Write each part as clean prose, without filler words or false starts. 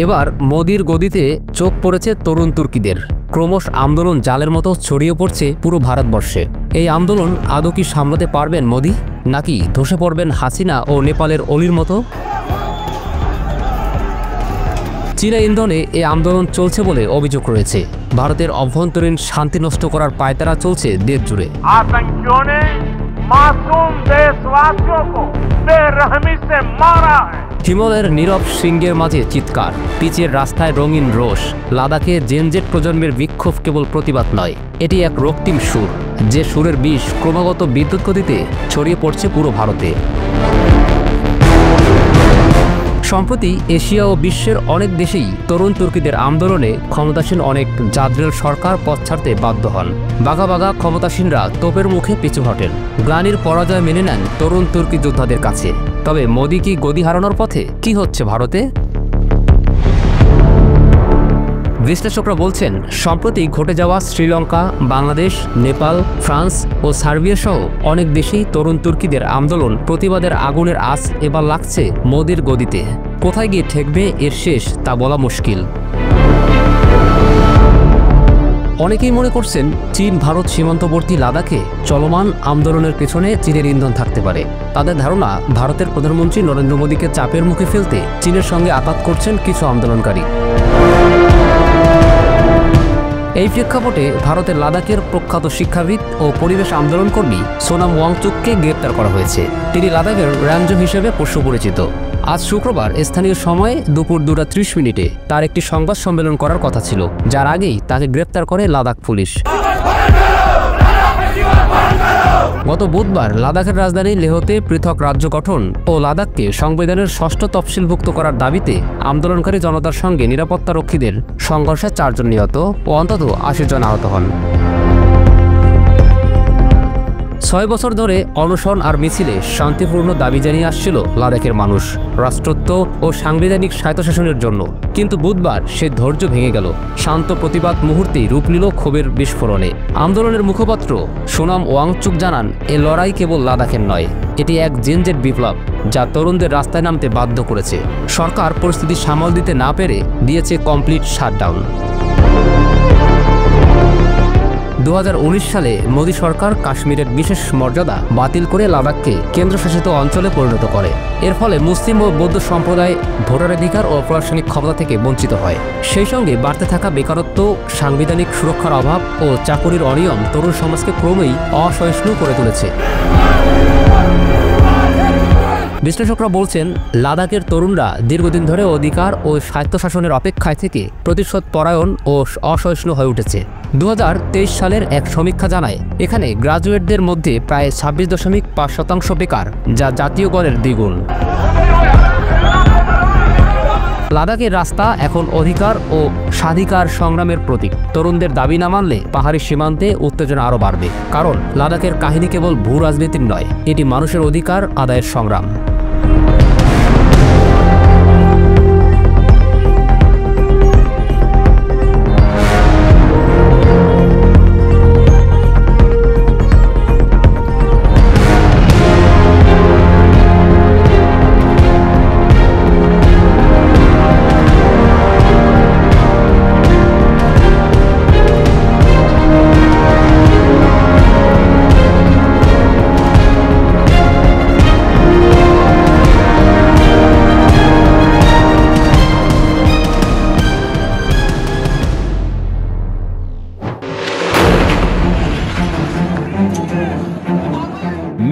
এবার মোদির গদিতে চোখ পড়েছে তরুণ তুর্কিদের। ক্রমশ আন্দোলন জালের মতো ছড়িয়ে পড়ছে পুরো ভারতবর্ষে। এই আন্দোলন আদৌ কি সামলাতে পারবেন মোদি, নাকি ধসে পড়বেন হাসিনা ও নেপালের অলির মতো? চীনা ইন্ধনে এই আন্দোলন চলছে বলে অভিযোগ রয়েছে। ভারতের অভ্যন্তরীণ শান্তি নষ্ট করার পায়তারা চলছে দেশ জুড়ে। হিমালয়ের নীরব শৃঙ্গের মাঝে চিৎকার, পিচের রাস্তায় রঙিন রোষ, লাদাখে জেনজেট প্রজন্মের বিক্ষোভ কেবল প্রতিবাদ নয়, এটি এক রক্তিম সুর, যে সুরের বিষ ক্রমাগত বিদ্যুৎ গতিতে ছড়িয়ে পড়ছে পুরো ভারতে। সম্প্রতি এশিয়া ও বিশ্বের অনেক দেশেই তরুণ তুর্কিদের আন্দোলনে ক্ষমতাসীন অনেক জাদ্রেল সরকার পথ ছাড়তে বাধ্য হন। বাঘা বাঘা ক্ষমতাসীনরা তোপের মুখে পিছু হটেন, গ্লানির পরাজয় মেনে নেন তরুণ তুর্কি যোদ্ধাদের কাছে। তবে মোদি কি গদি হারানোর পথে? কি হচ্ছে ভারতে? বিশ্লেষকরা বলছেন, সম্প্রতি ঘটে যাওয়া শ্রীলঙ্কা, বাংলাদেশ, নেপাল, ফ্রান্স ও সার্বিয়া সহ অনেক দেশেই তরুণ তুর্কিদের আন্দোলন প্রতিবাদের আগুনের আঁচ এবার লাগছে মোদির গদিতে। কোথায় গিয়ে ঠেকবে এর শেষ তা বলা মুশকিল। অনেকেই মনে করছেন, চীন ভারত সীমান্তবর্তী লাদাখে চলমান আন্দোলনের পেছনে চীনের ইন্ধন থাকতে পারে। তাদের ধারণা, ভারতের প্রধানমন্ত্রী নরেন্দ্র মোদীকে চাপের মুখে ফেলতে চীনের সঙ্গে আঘাত করছেন কিছু আন্দোলনকারী। এই প্রেক্ষাপটে ভারতের লাদাখের প্রখ্যাত শিক্ষাবিদ ও পরিবেশ আন্দোলনকর্মী সোনাম ওয়াংচুককে গ্রেপ্তার করা হয়েছে। তিনি লাদাখের র্যাঞ্জো হিসেবে সুপরিচিত। আজ শুক্রবার স্থানীয় সময়ে দুপুর 2:30 তার একটি সংবাদ সম্মেলন করার কথা ছিল, যার আগেই তাকে গ্রেপ্তার করে লাদাখ পুলিশ। গত বুধবার লাদাখের রাজধানী লেহতে পৃথক রাজ্য গঠন ও লাদাখকে সংবিধানের 6ষ্ঠ তফসিলভুক্ত করার দাবিতে আন্দোলনকারী জনতার সঙ্গে নিরাপত্তারক্ষীদের সংঘর্ষে 4 জন নিহত ও অন্তত 80 জন আহত হন। 6 বছর ধরে অনশন আর মিছিলে শান্তিপূর্ণ দাবি জানিয়ে আসছিল লাদাখের মানুষ রাষ্ট্রত্ব ও সাংবিধানিক স্বায়ত্তশাসনের জন্য। কিন্তু বুধবার সে ধৈর্য ভেঙে গেল। শান্ত প্রতিবাদ মুহূর্তেই রূপ নিল ক্ষোভের বিস্ফোরণে। আন্দোলনের মুখপাত্র সোনাম ওয়াংচুক জানান, এ লড়াই কেবল লাদাখের নয়, এটি এক জেনজেট বিপ্লব যা তরুণদের রাস্তায় নামতে বাধ্য করেছে। সরকার পরিস্থিতি সামাল দিতে না পেরে দিয়েছে কমপ্লিট শাটডাউন। 2019 সালে মোদী সরকার কাশ্মীরের বিশেষ মর্যাদা বাতিল করে লাদাখকে কেন্দ্রশাসিত অঞ্চলে পরিণত করে। এর ফলে মুসলিম ও বৌদ্ধ সম্প্রদায় ভোটাধিকার ও প্রশাসনিক ক্ষমতা থেকে বঞ্চিত হয়। সেই সঙ্গে বাড়তে থাকা বেকারত্ব, সাংবিধানিক সুরক্ষার অভাব ও চাকুরির অনিয়ম তরুণ সমাজকে ক্রমেই অসহিষ্ণু করে তুলেছে। বিশ্লেষকরা বলছেন, লাদাখের তরুণরা দীর্ঘদিন ধরে অধিকার ও স্বায়ত্তশাসনের অপেক্ষায় থেকে প্রতিশোধ পরায়ণ ও অসহিষ্ণু হয়ে উঠেছে। 2023 সালের এক সমীক্ষা জানায়, এখানে গ্রাজুয়েটদের মধ্যে প্রায় 26.5% বেকার, যা জাতীয় গড়ের দ্বিগুণ। লাদাখের রাস্তা এখন অধিকার ও স্বাধিকার সংগ্রামের প্রতীক। তরুণদের দাবি না মানলে পাহাড়ি সীমান্তে উত্তেজনা আরও বাড়বে। কারণ লাদাখের কাহিনী কেবল ভূ রাজনীতির নয়, এটি মানুষের অধিকার আদায়ের সংগ্রাম।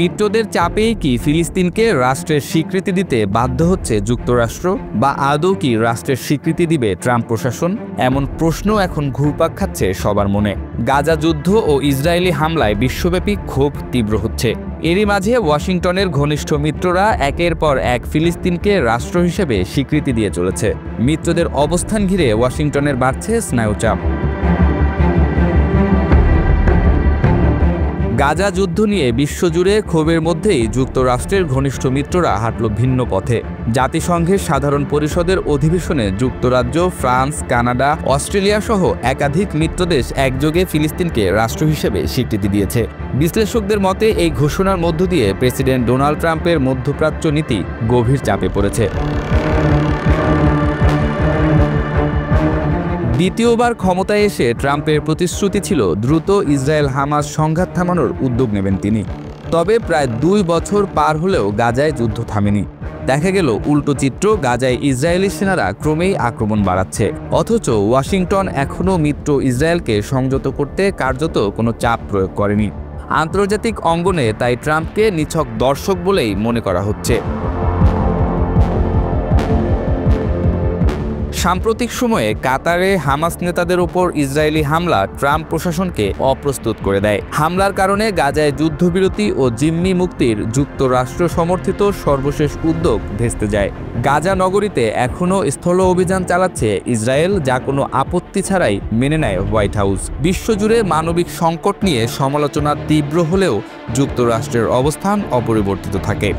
মিত্রদের চাপেই কি ফিলিস্তিনকে রাষ্ট্রের স্বীকৃতি দিতে বাধ্য হচ্ছে যুক্তরাষ্ট্র, বা আদৌ কি রাষ্ট্রের স্বীকৃতি দিবে ট্রাম্প প্রশাসন? এমন প্রশ্ন এখন ঘুরপাক খাচ্ছে সবার মনে। গাজা যুদ্ধ ও ইসরায়েলি হামলায় বিশ্বব্যাপী ক্ষোভ তীব্র হচ্ছে। এরই মাঝে ওয়াশিংটনের ঘনিষ্ঠ মিত্ররা একের পর এক ফিলিস্তিনকে রাষ্ট্র হিসেবে স্বীকৃতি দিয়ে চলেছে। মিত্রদের অবস্থান ঘিরে ওয়াশিংটনের বাড়ছে স্নায়ুচাপ। গাজা যুদ্ধ নিয়ে বিশ্বজুড়ে ক্ষোভের মধ্যেই যুক্তরাষ্ট্রের ঘনিষ্ঠ মিত্ররা হাঁটল ভিন্ন পথে। জাতিসংঘের সাধারণ পরিষদের অধিবেশনে যুক্তরাজ্য, ফ্রান্স, কানাডা, অস্ট্রেলিয়া সহ একাধিক মিত্রদেশ একযোগে ফিলিস্তিনকে রাষ্ট্র হিসেবে স্বীকৃতি দিয়েছে। বিশ্লেষকদের মতে এই ঘোষণার মধ্য দিয়ে প্রেসিডেন্ট ডোনাল্ড ট্রাম্পের মধ্যপ্রাচ্য নীতি গভীর চাপে পড়েছে। দ্বিতীয়বার ক্ষমতায় এসে ট্রাম্পের প্রতিশ্রুতি ছিল দ্রুত ইসরায়েল হামাস সংঘাত থামানোর উদ্যোগ নেবেন তিনি। তবে প্রায় 2 বছর পার হলেও গাজায় যুদ্ধ থামেনি। দেখা গেল উল্টো চিত্র, গাজায় ইসরায়েলি সেনারা ক্রমেই আক্রমণ বাড়াচ্ছে, অথচ ওয়াশিংটন এখনও মিত্র ইসরায়েলকে সংযত করতে কার্যত কোনো চাপ প্রয়োগ করেনি। আন্তর্জাতিক অঙ্গনে তাই ট্রাম্পকে নিছক দর্শক বলেই মনে করা হচ্ছে। সাম্প্রতিক সময়ে কাতারে হামাস নেতাদের ওপর ইসরায়েলি হামলা ট্রাম্প প্রশাসনকে অপ্রস্তুত করে দেয়। হামলার কারণে গাজায় যুদ্ধবিরতি ও জিম্মি মুক্তির যুক্তরাষ্ট্র সমর্থিত সর্বশেষ উদ্যোগ ভেস্তে যায়। গাজা নগরীতে এখনও স্থল অভিযান চালাচ্ছে ইসরায়েল, যা কোনো আপত্তি ছাড়াই মেনে নেয় হোয়াইট হাউস। বিশ্বজুড়ে মানবিক সংকট নিয়ে সমালোচনা তীব্র হলেও যুক্তরাষ্ট্রের অবস্থান অপরিবর্তিত থাকে।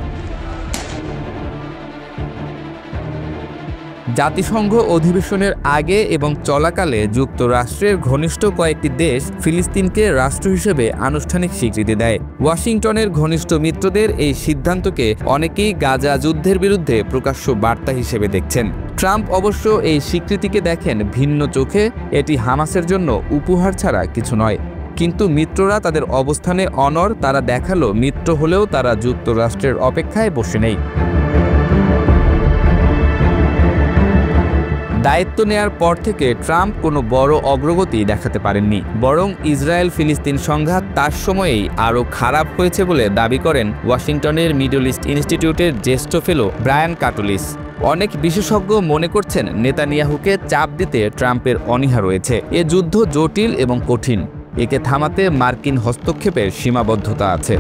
জাতিসংঘ অধিবেশনের আগে এবং চলাকালে যুক্তরাষ্ট্রের ঘনিষ্ঠ কয়েকটি দেশ ফিলিস্তিনকে রাষ্ট্র হিসেবে আনুষ্ঠানিক স্বীকৃতি দেয়। ওয়াশিংটনের ঘনিষ্ঠ মিত্রদের এই সিদ্ধান্তকে অনেকেই গাজা যুদ্ধের বিরুদ্ধে প্রকাশ্য বার্তা হিসেবে দেখছেন। ট্রাম্প অবশ্য এই স্বীকৃতিকে দেখেন ভিন্ন চোখে, এটি হামাসের জন্য উপহার ছাড়া কিছু নয়। কিন্তু মিত্ররা তাদের অবস্থানে অনড়, তারা দেখালো মিত্র হলেও তারা যুক্তরাষ্ট্রের অপেক্ষায় বসে নেই। দায়িত্ব নেয়ার পর থেকে ট্রাম্প কোনো বড় অগ্রগতি দেখাতে পারেননি, বরং ইসরায়েল ফিলিস্তিন সংঘাত তার সময়েই আরও খারাপ হয়েছে বলে দাবি করেন ওয়াশিংটনের মিডল ইস্ট ইনস্টিটিউটের জ্যেষ্ঠ ফেলো ব্রায়ান কাটুলিস। অনেক বিশেষজ্ঞ মনে করছেন নেতানিয়াহুকে চাপ দিতে ট্রাম্পের অনীহা রয়েছে। এ যুদ্ধ জটিল এবং কঠিন, একে থামাতে মার্কিন হস্তক্ষেপের সীমাবদ্ধতা আছে।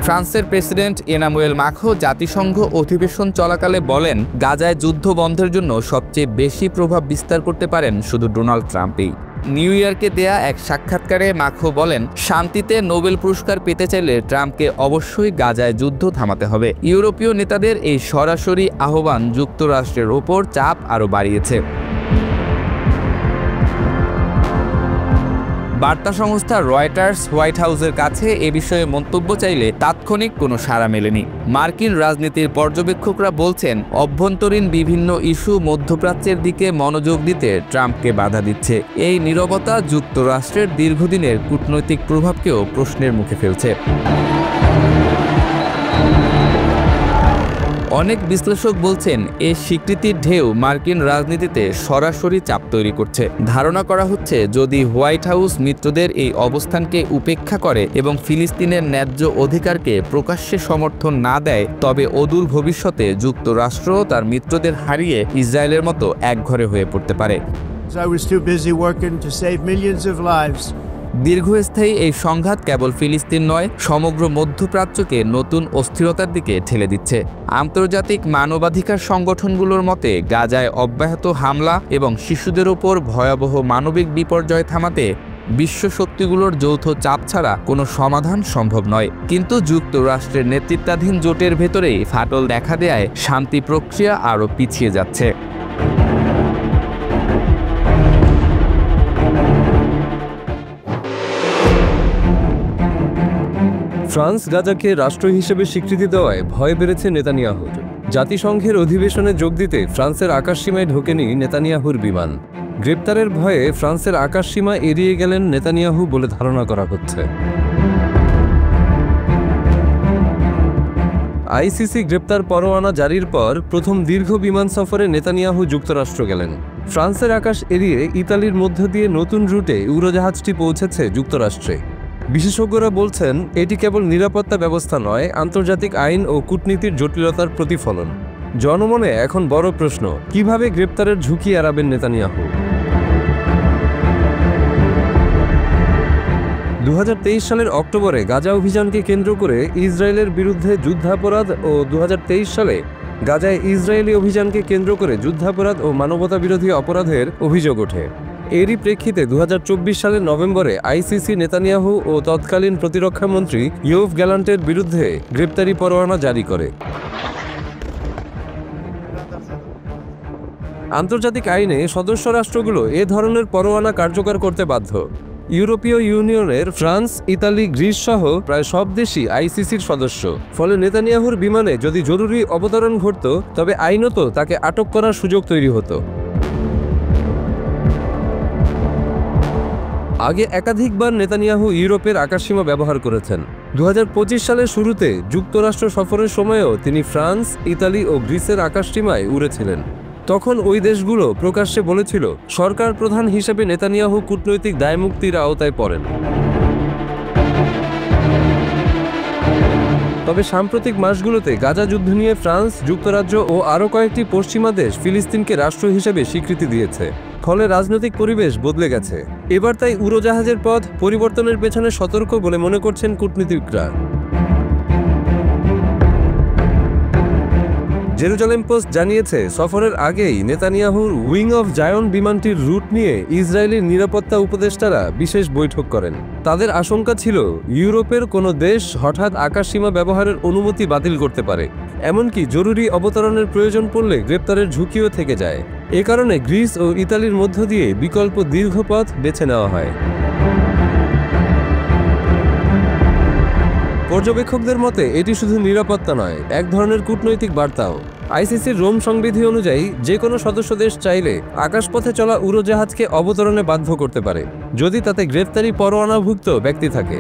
ফ্রান্সের প্রেসিডেন্ট এনামুয়েল মাখোঁ জাতিসংঘ অধিবেশন চলাকালে বলেন, গাজায় যুদ্ধ বন্ধের জন্য সবচেয়ে বেশি প্রভাব বিস্তার করতে পারেন শুধু ডোনাল্ড ট্রাম্পই। নিউ ইয়র্কে দেয়া এক সাক্ষাৎকারে মাখোঁ বলেন, শান্তিতে নোবেল পুরস্কার পেতে চাইলে ট্রাম্পকে অবশ্যই গাজায় যুদ্ধ থামাতে হবে। ইউরোপীয় নেতাদের এই সরাসরি আহ্বান যুক্তরাষ্ট্রের ওপর চাপ আরও বাড়িয়েছে। বার্তা সংস্থা রয়টার্স হোয়াইট হাউসের কাছে এ বিষয়ে মন্তব্য চাইলে তাৎক্ষণিক কোনো সাড়া মেলেনি। মার্কিন রাজনীতির পর্যবেক্ষকরা বলছেন, অভ্যন্তরীণ বিভিন্ন ইস্যু মধ্যপ্রাচ্যের দিকে মনোযোগ দিতে ট্রাম্পকে বাধা দিচ্ছে। এই নীরবতা যুক্তরাষ্ট্রের দীর্ঘদিনের কূটনৈতিক প্রভাবকেও প্রশ্নের মুখে ফেলছে। অনেক বিশ্লেষক বলছেন, এই স্বীকৃতির ঢেউ মার্কিন রাজনীতিতে সরাসরি চাপ তৈরি করছে। ধারণা করা হচ্ছে, যদি হোয়াইট হাউস মিত্রদের এই অবস্থানকে উপেক্ষা করে এবং ফিলিস্তিনের ন্যায্য অধিকারকে প্রকাশ্যে সমর্থন না দেয়, তবে অদূর ভবিষ্যতে যুক্তরাষ্ট্র তার মিত্রদের হারিয়ে ইসরায়েলের মতো একঘরে হয়ে পড়তে পারে। দীর্ঘস্থায়ী এই সংঘাত কেবল ফিলিস্তিন নয়, সমগ্র মধ্যপ্রাচ্যকে নতুন অস্থিরতার দিকে ঠেলে দিচ্ছে। আন্তর্জাতিক মানবাধিকার সংগঠনগুলোর মতে, গাজায় অব্যাহত হামলা এবং শিশুদের ওপর ভয়াবহ মানবিক বিপর্যয় থামাতে বিশ্ব শক্তিগুলোর যৌথ চাপ ছাড়া কোনো সমাধান সম্ভব নয়। কিন্তু যুক্তরাষ্ট্রের নেতৃত্বাধীন জোটের ভেতরেই ফাটল দেখা দেয় শান্তি প্রক্রিয়া আরও পিছিয়ে যাচ্ছে। ফ্রান্স গাজাকে রাষ্ট্র হিসেবে স্বীকৃতি দেওয়ায় ভয় বেড়েছে নেতানিয়াহুর। জাতিসংঘের অধিবেশনে যোগ দিতে ফ্রান্সের আকাশসীমায় ঢোকেনি নেতানিয়াহুর বিমান। গ্রেপ্তারের ভয়ে ফ্রান্সের আকাশসীমা এড়িয়ে গেলেন নেতানিয়াহু বলে ধারণা করা হচ্ছে। আইসিসি গ্রেপ্তার পরোয়ানা জারির পর প্রথম দীর্ঘ বিমান সফরে নেতানিয়াহু যুক্তরাষ্ট্র গেলেন। ফ্রান্সের আকাশ এড়িয়ে ইতালির মধ্য দিয়ে নতুন রুটে উড়োজাহাজটি পৌঁছেছে যুক্তরাষ্ট্রে। বিশেষজ্ঞরা বলছেন, এটি কেবল নিরাপত্তা ব্যবস্থা নয়, আন্তর্জাতিক আইন ও কূটনীতির জটিলতার প্রতিফলন। জনমনে এখন বড় প্রশ্ন, কিভাবে গ্রেপ্তারের ঝুঁকি এড়াবেন নেতানিয়াহু? 2023 সালের অক্টোবরে গাজা অভিযানকে কেন্দ্র করে ইসরায়েলের বিরুদ্ধে যুদ্ধাপরাধ ও 2023 সালে গাজায় ইসরায়েলি অভিযানকে কেন্দ্র করে যুদ্ধাপরাধ ও মানবতা বিরোধী অপরাধের অভিযোগ ওঠে। এরই প্রেক্ষিতে 2024 সালের নভেম্বরে আইসিসি নেতানিয়াহু ও তৎকালীন প্রতিরক্ষামন্ত্রী ইয়োভ গ্যালান্টের বিরুদ্ধে গ্রেপ্তারি পরোয়ানা জারি করে। আন্তর্জাতিক আইনে সদস্য রাষ্ট্রগুলো এ ধরনের পরোয়ানা কার্যকর করতে বাধ্য। ইউরোপীয় ইউনিয়নের ফ্রান্স, ইতালি, গ্রিস সহ প্রায় সব দেশই আইসিসির সদস্য। ফলে নেতানিয়াহুর বিমানে যদি জরুরি অবতরণ ঘটত, তবে আইনত তাকে আটক করার সুযোগ তৈরি হতো। আগে একাধিকবার নেতানিয়াহু ইউরোপের আকাশসীমা ব্যবহার করেছেন। 2025 সালের শুরুতে যুক্তরাষ্ট্র সফরের সময়ও তিনি ফ্রান্স, ইতালি ও গ্রিসের আকাশসীমায় উড়েছিলেন। তখন ওই দেশগুলো প্রকাশ্যে বলেছিল সরকার প্রধান হিসেবে নেতানিয়াহু কূটনৈতিক দায়মুক্তির আওতায় পড়েন। তবে সাম্প্রতিক মাসগুলোতে গাজা যুদ্ধ নিয়ে ফ্রান্স, যুক্তরাজ্য ও আরও কয়েকটি পশ্চিমা দেশ ফিলিস্তিনকে রাষ্ট্র হিসেবে স্বীকৃতি দিয়েছে। ফলে রাজনৈতিক পরিবেশ বদলে গেছে। এবার তাই উড়োজাহাজের পথ পরিবর্তনের পেছনে সতর্ক বলে মনে করছেন কূটনীতিকরা। জেরুজালেম পোস্ট জানিয়েছে সফরের আগেই নেতানিয়াহুর উইং অফ জায়ন বিমানটির রুট নিয়ে ইসরায়েলের নিরাপত্তা উপদেষ্টারা বিশেষ বৈঠক করেন। তাদের আশঙ্কা ছিল ইউরোপের কোনো দেশ হঠাৎ আকাশসীমা ব্যবহারের অনুমতি বাতিল করতে পারে, এমনকি জরুরি অবতরণের প্রয়োজন পড়লে গ্রেপ্তারের ঝুঁকিও থেকে যায়। এ কারণে গ্রিস ও ইতালির মধ্য দিয়ে বিকল্প দীর্ঘ পথ বেছে নেওয়া হয়। পর্যবেক্ষকদের মতে এটি শুধু নিরাপত্তা নয়, এক ধরনের কূটনৈতিক বার্তাও। আইসিসির রোম সংবিধি অনুযায়ী যে কোনো সদস্য দেশ চাইলে আকাশপথে চলা উড়োজাহাজকে অবতরণে বাধ্য করতে পারে, যদি তাতে গ্রেফতারি পরোয়ানাভুক্ত ব্যক্তি থাকে।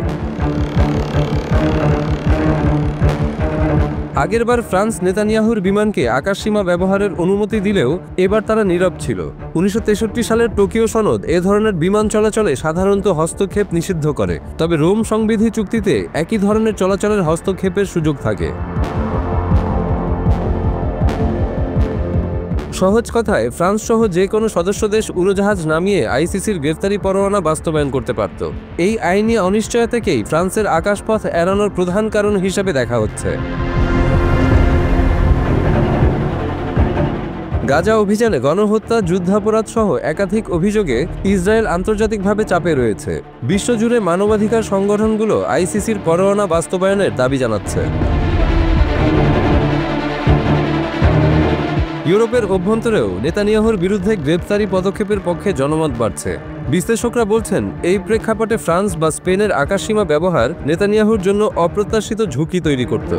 আগেরবার ফ্রান্স নেতানিয়াহুর বিমানকে আকাশসীমা ব্যবহারের অনুমতি দিলেও এবার তারা নীরব ছিল। 1963 সালের টোকিও সনদ এ ধরনের বিমান চলাচলে সাধারণত হস্তক্ষেপ নিষিদ্ধ করে, তবে রোম সংবিধি চুক্তিতে একই ধরনের চলাচলের হস্তক্ষেপের সুযোগ থাকে। সহজ কথায় ফ্রান্স সহ যে কোনো সদস্য দেশ উড়োজাহাজ নামিয়ে আইসিসির গ্রেফতারি পরোয়ানা বাস্তবায়ন করতে পারত। এই আইনি অনিশ্চয়তাকেই ফ্রান্সের আকাশপথ এড়ানোর প্রধান কারণ হিসেবে দেখা হচ্ছে। গাজা অভিযানে গণহত্যা, যুদ্ধাপরাধ সহ একাধিক অভিযোগে ইসরায়েল আন্তর্জাতিকভাবে চাপে রয়েছে। বিশ্বজুড়ে মানবাধিকার সংগঠনগুলো আইসিসির পরোয়ানা বাস্তবায়নের দাবি জানাচ্ছে। ইউরোপের অভ্যন্তরেও নেতানিয়াহুর বিরুদ্ধে গ্রেপ্তারি পদক্ষেপের পক্ষে জনমত বাড়ছে। বিশ্লেষকরা বলছেন এই প্রেক্ষাপটে ফ্রান্স বা স্পেনের আকাশসীমা ব্যবহার নেতানিয়াহুর জন্য অপ্রত্যাশিত ঝুঁকি তৈরি করত।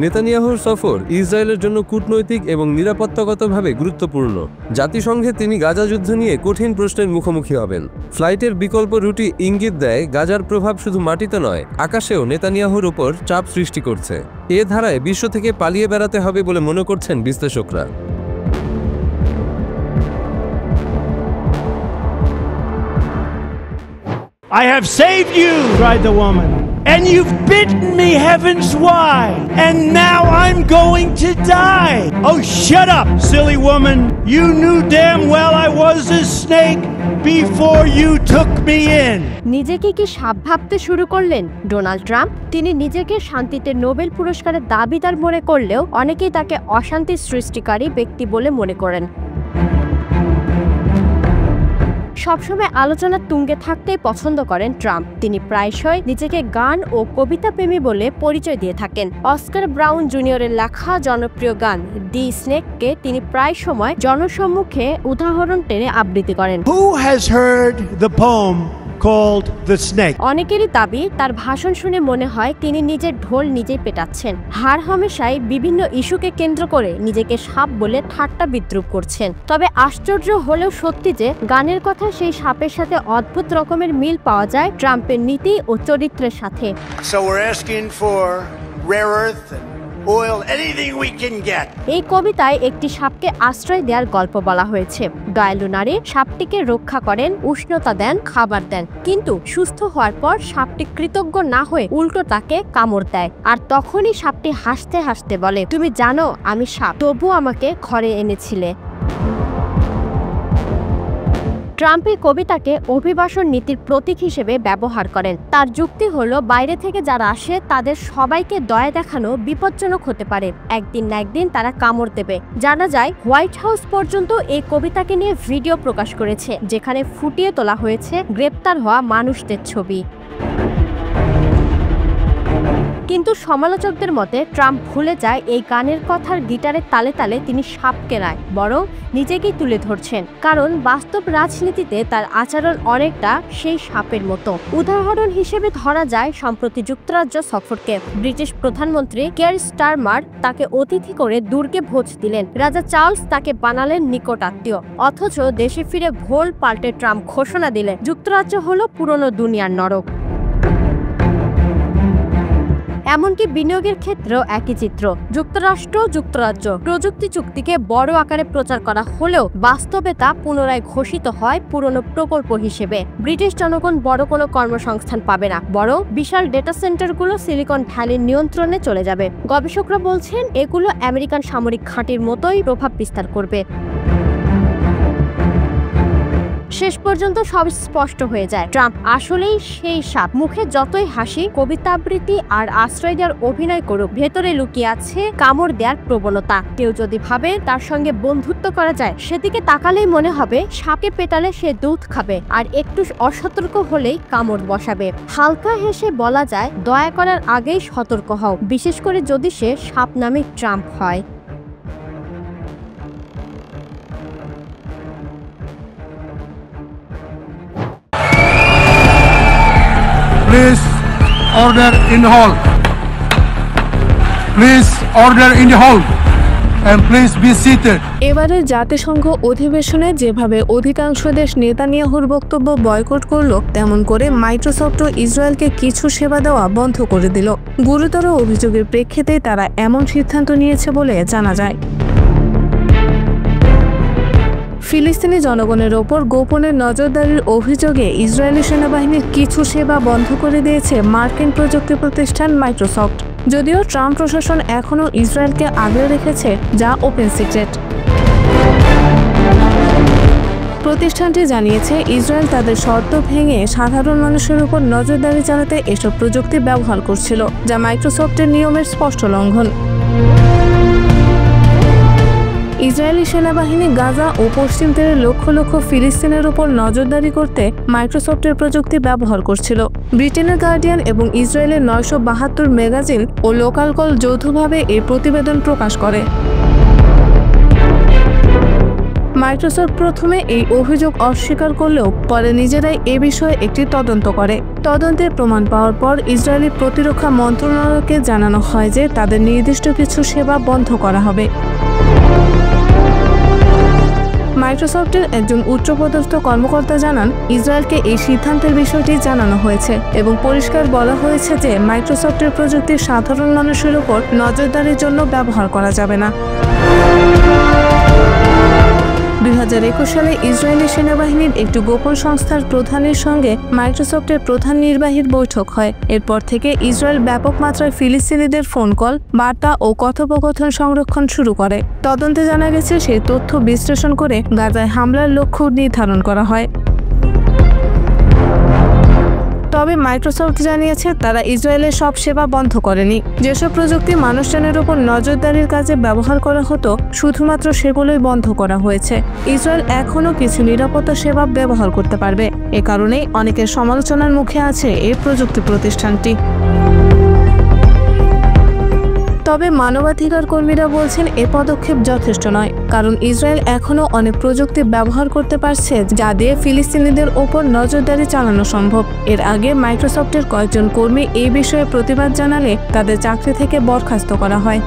নেতানিয়াহুর সফর ইসরায়েলের জন্য কূটনৈতিক এবং নিরাপত্তাগতভাবে গুরুত্বপূর্ণ। জাতিসংঘে তিনি গাজা যুদ্ধ নিয়ে কঠিন প্রশ্নের মুখোমুখি হবেন। ফ্লাইটের বিকল্প রুটি ইঙ্গিত দেয় গাজার প্রভাব শুধু মাটিতে নয়, আকাশেও নেতানিয়াহুর উপর চাপ সৃষ্টি করছে। এ ধারায় বিশ্ব থেকে পালিয়ে বেড়াতে হবে বলে মনে করছেন বিশ্লেষকরা। I have saved you, cried the woman. And you've bitten me, heavens why? And now I'm going to die. Oh, shut up, silly woman. You knew damn well I was a snake before you took me in. নিজেকে কি সাপ ভাবতে শুরু করলেন Donald Trump? তিনি নিজেকে শান্তিতে Nobel পুরস্কারের দাবিদার মনে করলেও অনেকেই তাকে অশান্তি সৃষ্টিকারী ব্যক্তি বলে মনে করেন। সবসময় আলোচনার তুঙ্গে থাকতেই পছন্দ করেন ট্রাম্প। তিনি প্রায়শই নিজেকে গান ও কবিতা প্রেমী বলে পরিচয় দিয়ে থাকেন। অস্কার ব্রাউন জুনিয়রের লেখা জনপ্রিয় গান দি স্নেককে তিনি প্রায় সময় জনসম্মুখে উদাহরণ টেনে আবৃত্তি করেন। Who has heard the poem called The Snake? অনেকেরই দাবি তার ভাষণ শুনে মনে হয় তিনি নিজের ঢোল নিজেই পেটাচ্ছেন। হার হামেশাই বিভিন্ন ইস্যুকে কেন্দ্র করে নিজেকে সাপ বলে ঠাট্টা বিদ্রুপ করছেন। তবে আশ্চর্য হলেও সত্যি যে গানের কথা সেই সাপের সাথে অদ্ভুত রকমের মিল পাওয়া যায় ট্রাম্পের নীতি ও চরিত্রের সাথে। So we're asking for rare earth and oil, anything we can get. এই কবিতায় একটি সাপকে আশ্রয় দেওয়ার গল্প বলা হয়েছে। দয়ালু নারী সাপটিকে রক্ষা করেন, উষ্ণতা দেন, খাবার দেন, কিন্তু সুস্থ হওয়ার পর সাপটি কৃতজ্ঞ না হয়ে উল্টো তাকে কামড় দেয়। আর তখনই সাপটি হাসতে হাসতে বলে, তুমি জানো আমি সাপ, তবু আমাকে ঘরে এনেছিলে। ট্রাম্প এই কবিতাকে অভিবাসন নীতির প্রতীক হিসেবে ব্যবহার করেন। তার যুক্তি হলো বাইরে থেকে যারা আসে তাদের সবাইকে দয়া দেখানো বিপজ্জনক হতে পারে, একদিন না একদিন তারা কামড় দেবে। জানা যায় হোয়াইট হাউস পর্যন্ত এই কবিতাকে নিয়ে ভিডিও প্রকাশ করেছে, যেখানে ফুটিয়ে তোলা হয়েছে গ্রেপ্তার হওয়া মানুষদের ছবি। কিন্তু সমালোচকদের মতে ট্রাম্প ভুলে যায় এই গানের কথার গিটারের তালে তালে তিনি সাপকে নয় বরং নিজেকেই তুলে ধরছেন, কারণ বাস্তব রাজনীতিতে তার আচরণ অনেকটা সেই সাপের মতো। উদাহরণ হিসেবে ধরা যায় সম্প্রতি যুক্তরাজ্য সফরকে। ব্রিটিশ প্রধানমন্ত্রী কেয়ার স্টারমার তাকে অতিথি করে দুর্গে ভোজ দিলেন। রাজা চার্লস তাকে বানালেন নিকট আত্মীয়, অথচ দেশে ফিরে ভোল পাল্টে ট্রাম্প ঘোষণা দিলেন যুক্তরাজ্য হলো পুরনো দুনিয়ার নরক। এমনকি বিনিয়োগের ক্ষেত্রেও একই চিত্র। যুক্তরাজ্য প্রযুক্তি চুক্তিকে বড় আকারে প্রচার করা হলেও বাস্তবে তা পুনরায় ঘোষিত হয় পুরনো প্রকল্প হিসেবে। ব্রিটিশ জনগণ বড় কোনো কর্মসংস্থান পাবে না, বরং বিশাল ডেটা সেন্টারগুলো সিলিকন ভ্যালির নিয়ন্ত্রণে চলে যাবে। গবেষকরা বলছেন এগুলো আমেরিকান সামরিক ঘাঁটির মতোই প্রভাব বিস্তার করবে। শেষ পর্যন্ত সব স্পষ্ট হয়ে যায়, ট্রাম্প আসলেই সেই সাপ। মুখে যতই হাসি, কবিতা আবৃত্তি আর আশ্রয় দেওয়ার অভিনয় করুক, ভেতরে লুকিয়ে আছে কামড় দেওয়ার প্রবণতা। কেউ যদি ভাবে তার সঙ্গে বন্ধুত্ব করা যায়, সেদিকে তাকালেই মনে হবে সাপকে পেটালে সে দুধ খাবে, আর একটু অসতর্ক হলেই কামড় বসাবে। হালকা হেসে বলা যায়, দয়া করার আগেই সতর্ক হও, বিশেষ করে যদি সে সাপ নামে ট্রাম্প হয়। Please order in the hall. Please order in the hall. And please be seated. এবারে জাতিসংঘ অধিবেশনে যেভাবে অধিকাংশ দেশ নেতানিয়াহুর বক্তব্য বয়কট করলো, তেমন করে মাইক্রোসফটও ইসরায়েলকে কিছু সেবা দেওয়া বন্ধ করে দিল। গুরুতর অভিযোগের প্রেক্ষিতে তারা এমন সিদ্ধান্ত নিয়েছে বলে জানা যায়। ফিলিস্তিনি জনগণের ওপর গোপনে নজরদারির অভিযোগে ইসরায়েলি সেনাবাহিনীর কিছু সেবা বন্ধ করে দিয়েছে মার্কিন প্রযুক্তি প্রতিষ্ঠান মাইক্রোসফট। যদিও ট্রাম্প প্রশাসন এখনও ইসরায়েলকে আগলে রেখেছে, যা ওপেন সিক্রেট। প্রতিষ্ঠানটি জানিয়েছে ইসরায়েল তাদের শর্ত ভেঙে সাধারণ মানুষের উপর নজরদারি চালাতে এসব প্রযুক্তি ব্যবহার করছিল, যা মাইক্রোসফটের নিয়মের স্পষ্ট লঙ্ঘন। ইসরায়েলি সেনাবাহিনী গাজা ও পশ্চিম তীরে লক্ষ লক্ষ ফিলিস্তিনের উপর নজরদারি করতে মাইক্রোসফটের প্রযুক্তি ব্যবহার করছিল। ব্রিটেনের গার্ডিয়ান এবং ইসরায়েলের 972 ম্যাগাজিন ও লোকাল কল যৌথভাবে এই প্রতিবেদন প্রকাশ করে। মাইক্রোসফট প্রথমে এই অভিযোগ অস্বীকার করলেও পরে নিজেরাই এ বিষয়ে একটি তদন্ত করে। তদন্তের প্রমাণ পাওয়ার পর ইসরায়েলি প্রতিরক্ষা মন্ত্রণালয়কে জানানো হয় যে তাদের নির্দিষ্ট কিছু সেবা বন্ধ করা হবে। মাইক্রোসফটের একজন উচ্চপদস্থ কর্মকর্তা জানান, ইসরায়েলকে এই সিদ্ধান্তের বিষয়টি জানানো হয়েছে এবং পরিষ্কার বলা হয়েছে যে মাইক্রোসফটের প্রযুক্তি সাধারণ মানুষের উপর নজরদারির জন্য ব্যবহার করা যাবে না। 2021 সালে ইসরায়েলি সেনাবাহিনীর একটি গোপন সংস্থার প্রধানের সঙ্গে মাইক্রোসফটের প্রধান নির্বাহীর বৈঠক হয়। এরপর থেকে ইসরায়েল ব্যাপক মাত্রায় ফিলিস্তিনিদের ফোন কল, বার্তা ও কথোপকথন সংরক্ষণ শুরু করে। তদন্তে জানা গেছে, সেই তথ্য বিশ্লেষণ করে গাজায় হামলার লক্ষ্য নির্ধারণ করা হয়। তবে মাইক্রোসফট জানিয়েছে তারা ইসরায়েলের সব সেবা বন্ধ করেনি। যেসব প্রযুক্তি মানুষজনের উপর নজরদারির কাজে ব্যবহার করা হতো, শুধুমাত্র সেগুলোই বন্ধ করা হয়েছে। ইসরায়েল এখনও কিছু নিরাপত্তা সেবা ব্যবহার করতে পারবে। এ কারণেই অনেকের সমালোচনার মুখে আছে এই প্রযুক্তি প্রতিষ্ঠানটি। তবে মানবাধিকার কর্মীরা বলছেন এ পদক্ষেপ যথেষ্ট নয়, কারণ ইসরায়েল এখনও অনেক প্রযুক্তি ব্যবহার করতে পারছে যা দিয়ে ফিলিস্তিনিদের ওপর নজরদারি চালানো সম্ভব। এর আগে মাইক্রোসফটের কয়েকজন কর্মী এই বিষয়ে প্রতিবাদ জানালে তাদের চাকরি থেকে বরখাস্ত করা হয়।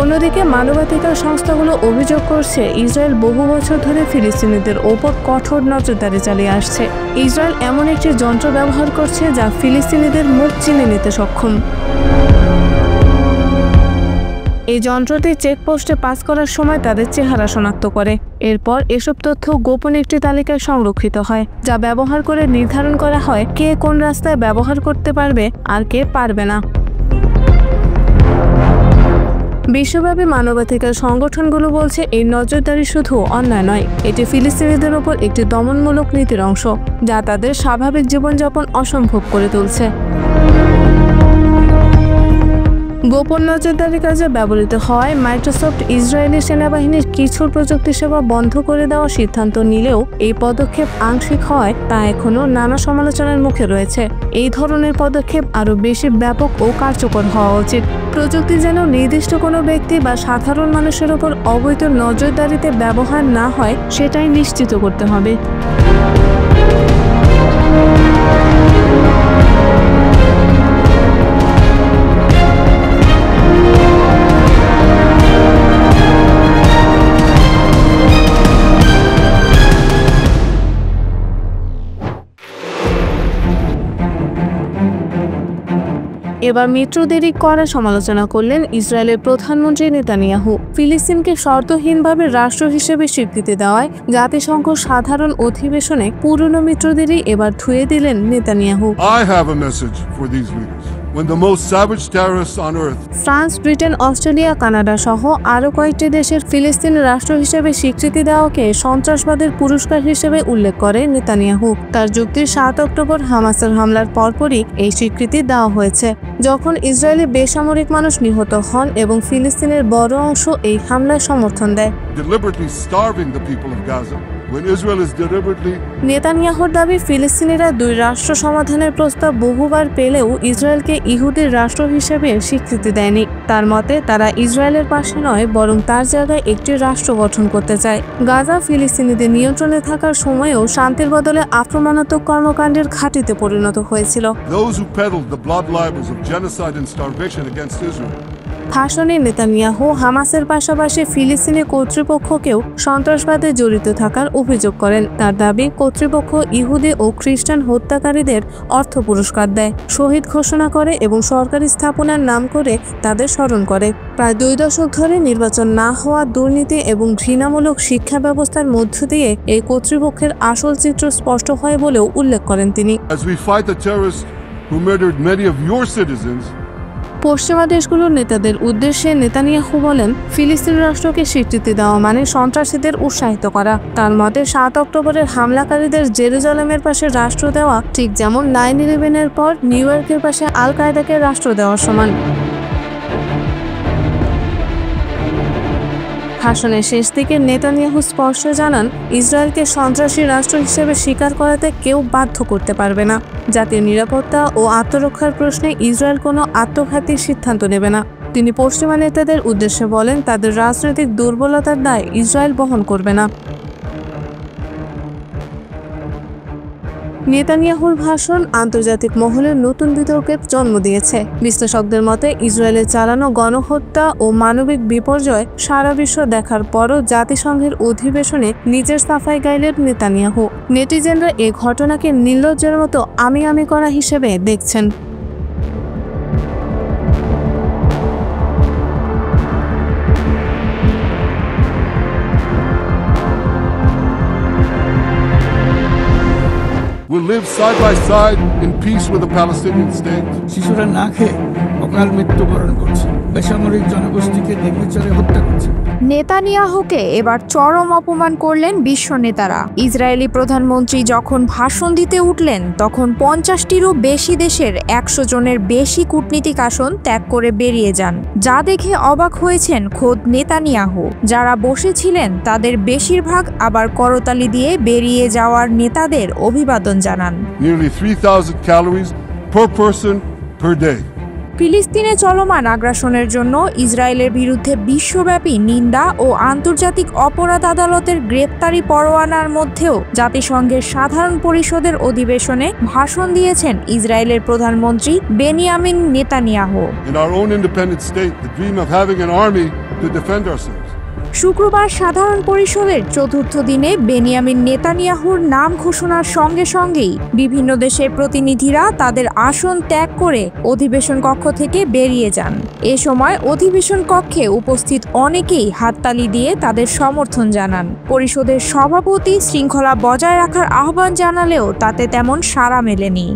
অন্যদিকে মানবাধিকার সংস্থাগুলো অভিযোগ করছে ইসরায়েল বহু বছর ধরে ফিলিস্তিনিদের ওপর কঠোর নজরদারি চালিয়ে আসছে। ইসরায়েল এমন একটি যন্ত্র ব্যবহার করছে যা ফিলিস্তিনিদের মুখ চিনে নিতে সক্ষম। এই যন্ত্রটি চেকপোস্টে পাস করার সময় তাদের চেহারা শনাক্ত করে। এরপর এসব তথ্য গোপন একটি তালিকায় সংরক্ষিত হয়, যা ব্যবহার করে নির্ধারণ করা হয় কে কোন রাস্তায় ব্যবহার করতে পারবে আর কে পারবে না। বিশ্বব্যাপী মানবাধিকার সংগঠনগুলো বলছে এই নজরদারি শুধু অন্যায় নয়, এটি ফিলিস্তিনিদের ওপর একটি দমনমূলক নীতির অংশ, যা তাদের স্বাভাবিক জীবনযাপন অসম্ভব করে তুলছে। গোপন নজরদারির কাজে ব্যবহৃত হওয়ায় মাইক্রোসফট ইসরায়েলি সেনাবাহিনীর কিছু প্রযুক্তি সেবা বন্ধ করে দেওয়ার সিদ্ধান্ত নিলেও এই পদক্ষেপ আংশিক হওয়ায় তা এখনও নানা সমালোচনার মুখে রয়েছে। এই ধরনের পদক্ষেপ আরও বেশি ব্যাপক ও কার্যকর হওয়া উচিত। প্রযুক্তি যেন নির্দিষ্ট কোনো ব্যক্তি বা সাধারণ মানুষের উপর অবৈধ নজরদারিতে ব্যবহার না হয় সেটাই নিশ্চিত করতে হবে। এবার মৃত্যু দেরি করার সমালোচনা করলেন ইসরায়েলের প্রধানমন্ত্রী নেতানিয়াহু। ফিলিস্তিনকে শর্তহীনভাবে রাষ্ট্র হিসেবে স্বীকৃতি দেওয়ায় জাতিসংঘ সাধারণ অধিবেশনে পুরনো মিত্রদেরই এবার ধুয়ে দিলেন Netanyahu. I have a message for these leaders. When the most savage terrorists on earth France, Britain, Australia, Canada সহ আরও কয়েকটি দেশের ফিলিস্তিন রাষ্ট্র হিসেবে স্বীকৃতি দেওয়াকে সন্ত্রাসবাদের পুরস্কার হিসেবে উল্লেখ করে নেতানিয়াহু। তার যুক্তির 7 অক্টোবর হামাসের হামলার পরপরই এই স্বীকৃতি দেওয়া হয়েছে, যখন ইসরায়েলি বেসামরিক মানুষ নিহত হন এবং ফিলিস্তিনের বড় অংশ এই হামলায় সমর্থন দেয়। deliberately starving the people of Gaza, when Israel is deliberately নেতানিয়াহুর দাবি, ফিলিস্তিনিরা 2 রাষ্ট্র সমাধানের প্রস্তাব বহুবার পেলেও ইসরায়েলকে ইহুদির রাষ্ট্র হিসেবে স্বীকৃতি দেয়নি। তার মতে তারা ইসরায়েলের পাশে নয়, বরং তার জায়গায় একটি রাষ্ট্র গঠন করতে চায়। গাজা ফিলিস্তিনিদের নিয়ন্ত্রণে থাকার সময়েও শান্তির বদলে আক্রমণাত্মক কর্মকাণ্ডের ঘাঁটিতে পরিণত হয়েছিল। those who peddled the blood libels of genocide and starvation against Israel. ভাষণে নেতানিয়াহু হামাসের পাশাপাশি ফিলিস্তিনি কর্তৃপক্ষকেও সন্ত্রাসবাদে জড়িত থাকার অভিযোগ করেন। তার দাবি, কর্তৃপক্ষ ইহুদি ও খ্রিস্টান হত্যাকারীদের অর্থ পুরস্কার দেয়, শহীদ ঘোষণা করে এবং সরকারি স্থাপনার নাম করে তাদের স্মরণ করে। প্রায় 2 দশক ধরে নির্বাচন না হওয়া, দুর্নীতি এবং ঘৃণামূলক শিক্ষা ব্যবস্থার মধ্য দিয়ে এই কর্তৃপক্ষের আসল চিত্র স্পষ্ট হয় বলেও উল্লেখ করেন তিনি। As we fight the terrorists who murdered many of your citizens, পশ্চিমা দেশগুলোর নেতাদের উদ্দেশ্যে নেতানিয়াহু বলেন, ফিলিস্তিন রাষ্ট্রকে স্বীকৃতি দেওয়া মানে সন্ত্রাসীদের উৎসাহিত করা। তার মতে 7 অক্টোবরের হামলাকারীদের জেরুজালেমের পাশে রাষ্ট্র দেওয়া ঠিক যেমন 9/11-এর পর নিউ ইয়র্কের পাশে আল কায়দাকে রাষ্ট্র দেওয়ার সমান। ভাষণের শেষ দিকে নেতানিয়াহু স্পষ্ট জানান, ইসরায়েলকে সন্ত্রাসী রাষ্ট্র হিসেবে স্বীকার করাতে কেউ বাধ্য করতে পারবে না। জাতীয় নিরাপত্তা ও আত্মরক্ষার প্রশ্নে ইসরায়েল কোনো আত্মঘাতী সিদ্ধান্ত নেবে না। তিনি পশ্চিমা নেতাদের উদ্দেশ্যে বলেন, তাদের রাজনৈতিক দুর্বলতার দায় ইসরায়েল বহন করবে না। নেতানিয়াহুর ভাষণ আন্তর্জাতিক মহলে নতুন বিতর্কের জন্ম দিয়েছে। বিশ্লেষকদের মতে, ইসরায়েলের চালানো গণহত্যা ও মানবিক বিপর্যয় সারা বিশ্ব দেখার পরও জাতিসংঘের অধিবেশনে নিজের সাফাই গাইলেন নেতানিয়াহু। নেটিজেনরা এ ঘটনাকে নির্লজ্জের মতো আমি করা হিসেবে দেখছেন। will live side by side in peace with the Palestinian state. শিশুরা না খেয়ে অকাল মৃত্যুবরণ করছে, বেসামরিক জনগোষ্ঠীকে নির্বিচারে হত্যা করছে। নেতানিয়াহুকে এবার চরম অপমান করলেন বিশ্ব নেতারা। ইসরায়েলি প্রধানমন্ত্রী যখন ভাষণ দিতে উঠলেন, তখন 50টিরও বেশি দেশের 100 জনের বেশি কূটনীতিক আসন ত্যাগ করে বেরিয়ে যান, যা দেখে অবাক হয়েছেন খোদ নেতানিয়াহু। যারা বসেছিলেন তাদের বেশিরভাগ আবার করতালি দিয়ে বেরিয়ে যাওয়ার নেতাদের অভিবাদন জানান। Nearly 3,000 calories per person per day. ফিলিস্তিনে চলমান আগ্রাসনের জন্য ইসরায়েলের বিরুদ্ধে বিশ্বব্যাপী নিন্দা ও আন্তর্জাতিক অপরাধ আদালতের গ্রেপ্তারি পরোয়ানার মধ্যেও জাতিসংঘের সাধারণ পরিষদের অধিবেশনে ভাষণ দিয়েছেন ইসরায়েলের প্রধানমন্ত্রী Benjamin Netanyahu. In our own independent state, the dream of having an army to defend ourselves. শুক্রবার সাধারণ পরিষদের 4র্থ দিনে বেনিয়ামিন নেতানিয়াহুর নাম ঘোষণার সঙ্গে সঙ্গেই বিভিন্ন দেশের প্রতিনিধিরা তাদের আসন ত্যাগ করে অধিবেশন কক্ষ থেকে বেরিয়ে যান। এ সময় অধিবেশন কক্ষে উপস্থিত অনেকেই হাততালি দিয়ে তাদের সমর্থন জানান। পরিষদের সভাপতি শৃঙ্খলা বজায় রাখার আহ্বান জানালেও তাতে তেমন সাড়া মেলেনি।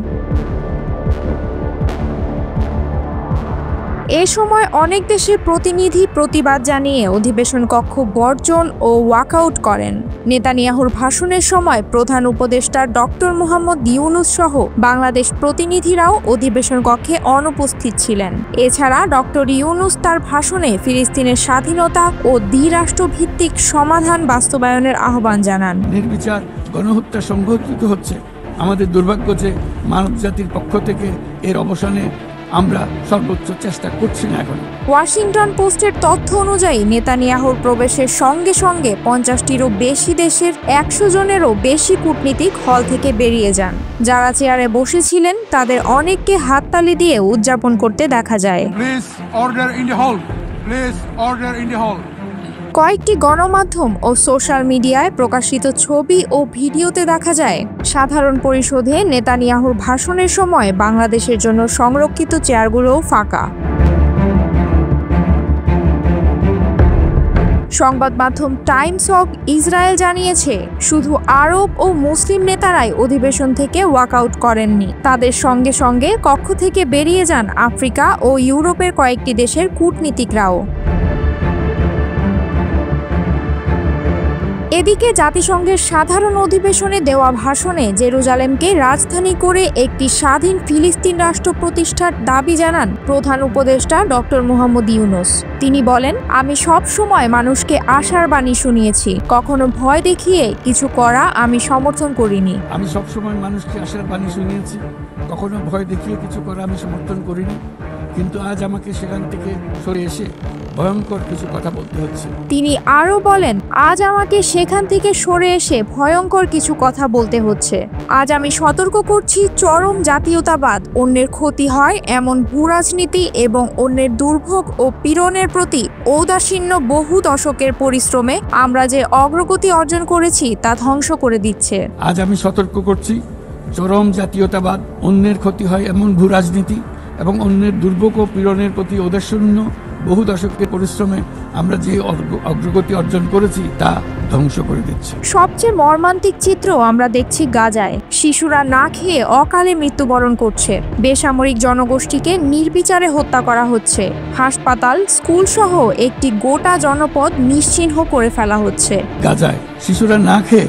এ সময় অনেক দেশের প্রতিনিধি প্রতিবাদ জানিয়ে অধিবেশন কক্ষ বর্জন ও ওয়াকআউট করেন। নেতানিয়াহুর ভাষণের সময় প্রধান উপদেষ্টা ডক্টর মোহাম্মদ ইউনূস সহ বাংলাদেশ প্রতিনিধিরাও অধিবেশন কক্ষে অনুপস্থিত ছিলেন। এছাড়া ডক্টর ইউনূস তার ভাষণে ফিলিস্তিনের স্বাধীনতা ও দ্বিরাষ্ট্রভিত্তিক সমাধান বাস্তবায়নের আহ্বান জানান। নির্বিচার গণহত্যা সংঘটিত হচ্ছে। আমাদের দুর্ভাগ্য যে মানবজাতির পক্ষ থেকে এর অবসানে আমরা সর্বোচ্চ চেষ্টা করছি না এখন। ওয়াশিংটন পোস্টের তথ্য অনুযায়ী নেতানিয়াহুর প্রবেশের সঙ্গে সঙ্গে 50টিরও বেশি দেশের 100 জনেরও বেশি কূটনীতিক হল থেকে বেরিয়ে যান। যারা চেয়ারে বসেছিলেন তাদের অনেককে হাততালি দিয়ে উদযাপন করতে দেখা যায়। Please order in the hall. Please order in the hall. কয়েকটি গণমাধ্যম ও সোশ্যাল মিডিয়ায় প্রকাশিত ছবি ও ভিডিওতে দেখা যায় সাধারণ পরিষদে নেতানিয়াহুর ভাষণের সময় বাংলাদেশের জন্য সংরক্ষিত চেয়ারগুলোও ফাঁকা। সংবাদ মাধ্যম টাইমস অব ইসরায়েল জানিয়েছে, শুধু আরব ও মুসলিম নেতারাই অধিবেশন থেকে ওয়াকআউট করেননি, তাদের সঙ্গে সঙ্গে কক্ষ থেকে বেরিয়ে যান আফ্রিকা ও ইউরোপের কয়েকটি দেশের কূটনীতিকরাও। এদিকে জাতিসংঘের সাধারণ অধিবেশনে দেওয়া ভাষণে জেরুজালেমকে রাজধানী করে একটি স্বাধীন ফিলিস্তিন রাষ্ট্র প্রতিষ্ঠার দাবি জানান প্রধান উপদেষ্টা ডক্টর মোহাম্মদ ইউনূস। তিনি বলেন, আমি সব সময় মানুষকে আশার বাণী শুনিয়েছি, কখনো ভয় দেখিয়ে কিছু করা আমি সমর্থন করিনি। আমি সব সময় মানুষকে আশার বাণী শুনিয়েছি, কখনো ভয় দেখিয়ে কিছু করা আমি সমর্থন করিনি, কিন্তু আজ আমাকে সেখান থেকে সরে এসে ভয়ঙ্কর কিছু কথা বলতে হচ্ছে। তিনি আরও বলেন, আজ আমাকে সেখান থেকে সরে এসে ভয়ঙ্কর কিছু কথা বলতে হচ্ছে। আজ আমি সতর্ক করছি, চরম জাতীয়তাবাদ, অন্যের ক্ষতি হয় এমন ভূরাজনীতি এবং অন্যের দুর্ভোগ ও পীড়নের প্রতি ঔদাসীন্য বহু দশকের পরিশ্রমে আমরা যে অগ্রগতি অর্জন করেছি তা ধ্বংস করে দিচ্ছে। আজ আমি সতর্ক করছি, চরম জাতীয়তাবাদ, অন্যের ক্ষতি হয় এমন ভূরাজনীতি এবং অন্যের দুর্ভোগ ও পীড়নের প্রতি ঔদাসীন্য বহু দশকের পরিশ্রমে আমরা যে অগ্রগতি অর্জন করেছি তা ধ্বংস করে দিচ্ছে। সবচেয়ে মর্মান্তিক চিত্র আমরা দেখছি গাজায়। শিশুরা না খেয়ে অকালে মৃত্যুবরণ করছে, বেসামরিক জনগোষ্ঠীকে নির্বিচারে হত্যা করা হচ্ছে, হাসপাতাল, স্কুল সহ একটি গোটা জনপদ নিশ্চিহ্ন করে ফেলা হচ্ছে। গাজায় শিশুরা না খেয়ে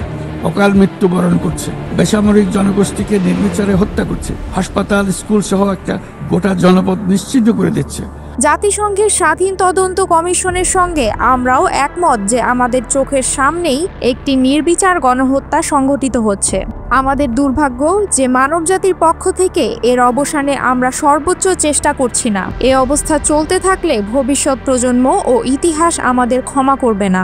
অকাল মৃত্যুবরণ করছে, বেসামরিক জনগোষ্ঠীকে নির্বিচারে হত্যা করছে, হাসপাতাল, স্কুল সহ একটা গোটা জনপদ নিশ্চিহ্ন করে দিচ্ছে। জাতিসংঘের স্বাধীন তদন্ত কমিশনের সঙ্গে আমরাও একমত যে আমাদের চোখের সামনেই একটি নির্বিচার গণহত্যা সংঘটিত হচ্ছে। আমাদের দুর্ভাগ্য যে মানবজাতির পক্ষ থেকে এর অবসানে আমরা সর্বোচ্চ চেষ্টা করছি না। এ অবস্থা চলতে থাকলে ভবিষ্যৎ প্রজন্ম ও ইতিহাস আমাদের ক্ষমা করবে না।